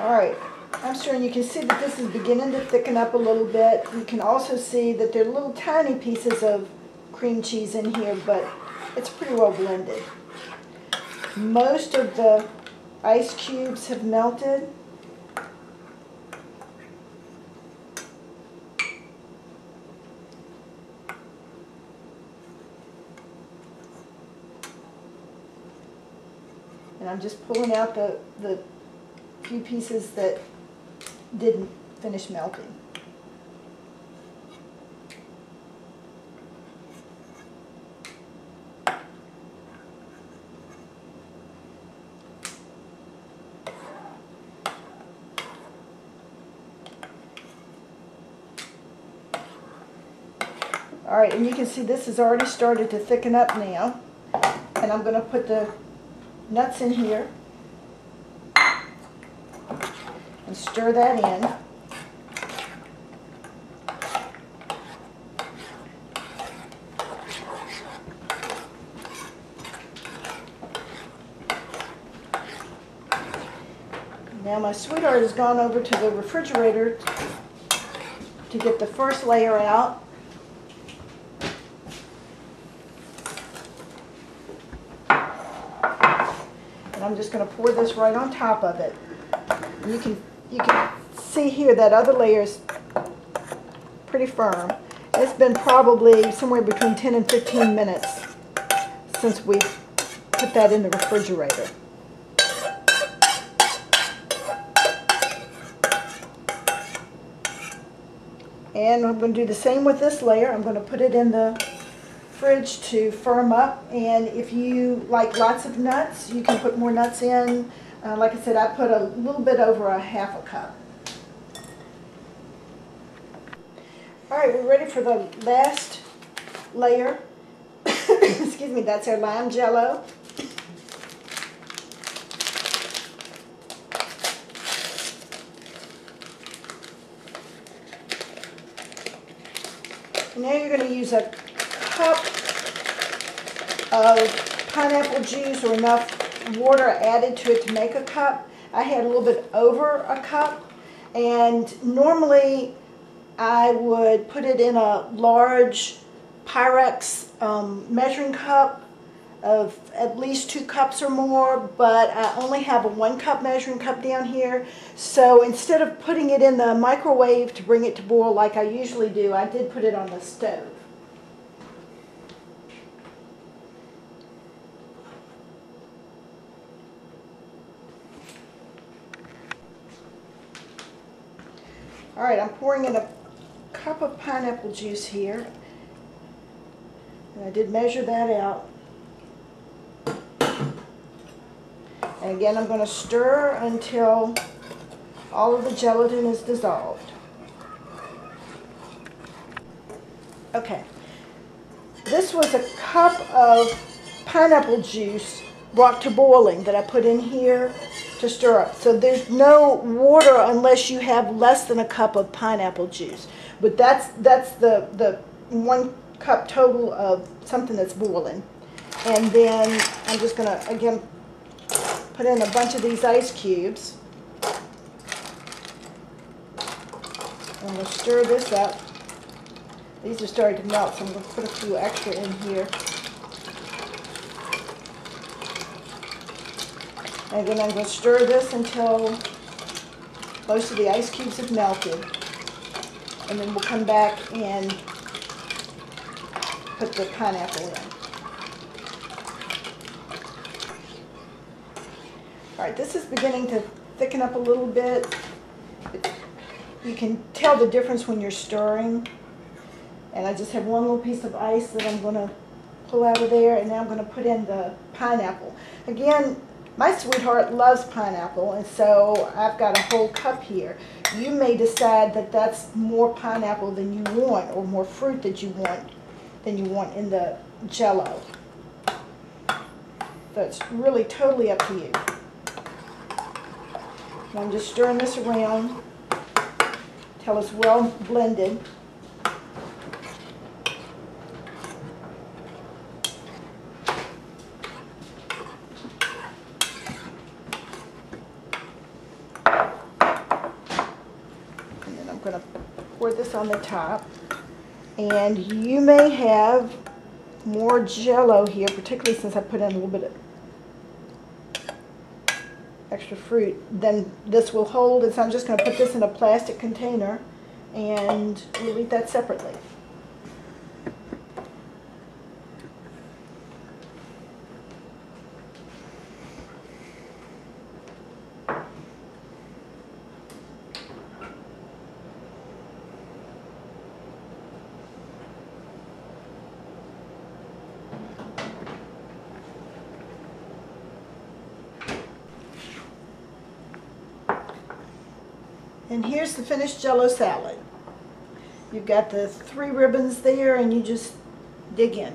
Alright, I'm stirring. You can see that this is beginning to thicken up a little bit. You can also see that there are little tiny pieces of cream cheese in here, but it's pretty well blended. Most of the ice cubes have melted. And I'm just pulling out the few pieces that didn't finish melting. All right, and you can see this has already started to thicken up now. And I'm going to put the nuts in here and stir that in. Now my sweetheart has gone over to the refrigerator to get the first layer out. I'm just going to pour this right on top of it. You can see here that other layer is pretty firm. It's been probably somewhere between 10 and 15 minutes since we put that in the refrigerator. And I'm going to do the same with this layer. I'm going to put it in the fridge to firm up, and if you like lots of nuts, you can put more nuts in. Like I said, I put a little bit over a half a cup. Alright, we're ready for the last layer. Excuse me, that's our lime jello. And now you're going to use a cup of pineapple juice or enough water added to it to make a cup. I had a little bit over a cup, and normally I would put it in a large Pyrex measuring cup of at least 2 cups or more, but I only have a 1 cup measuring cup down here. So instead of putting it in the microwave to bring it to boil like I usually do, I did put it on the stove. Alright, I'm pouring in a cup of pineapple juice here. And I did measure that out. And again, I'm going to stir until all of the gelatin is dissolved. Okay. This was a cup of pineapple juice brought to boiling that I put in here to stir up. So there's no water unless you have less than a cup of pineapple juice. But that's the 1 cup total of something that's boiling. And then I'm just going to, again, put in a bunch of these ice cubes. I'm going to stir this up. These are starting to melt, so I'm going to put a few extra in here. And then I'm going to stir this until most of the ice cubes have melted. And then we'll come back and put the pineapple in. Alright, this is beginning to thicken up a little bit. You can tell the difference when you're stirring. And I just have 1 little piece of ice that I'm going to pull out of there, and now I'm going to put in the pineapple. Again, my sweetheart loves pineapple, and so I've got a whole cup here. You may decide that that's more pineapple than you want, or more fruit that you want than you want in the jello. So it's really totally up to you. And I'm just stirring this around until it's well blended. going to pour this on the top. And you may have more Jello here, particularly since I put in a little bit of extra fruit, then this will hold. And so I'm just going to put this in a plastic container and we'll eat that separately. And here's the finished Jello salad. You've got the 3 ribbons there and you just dig in.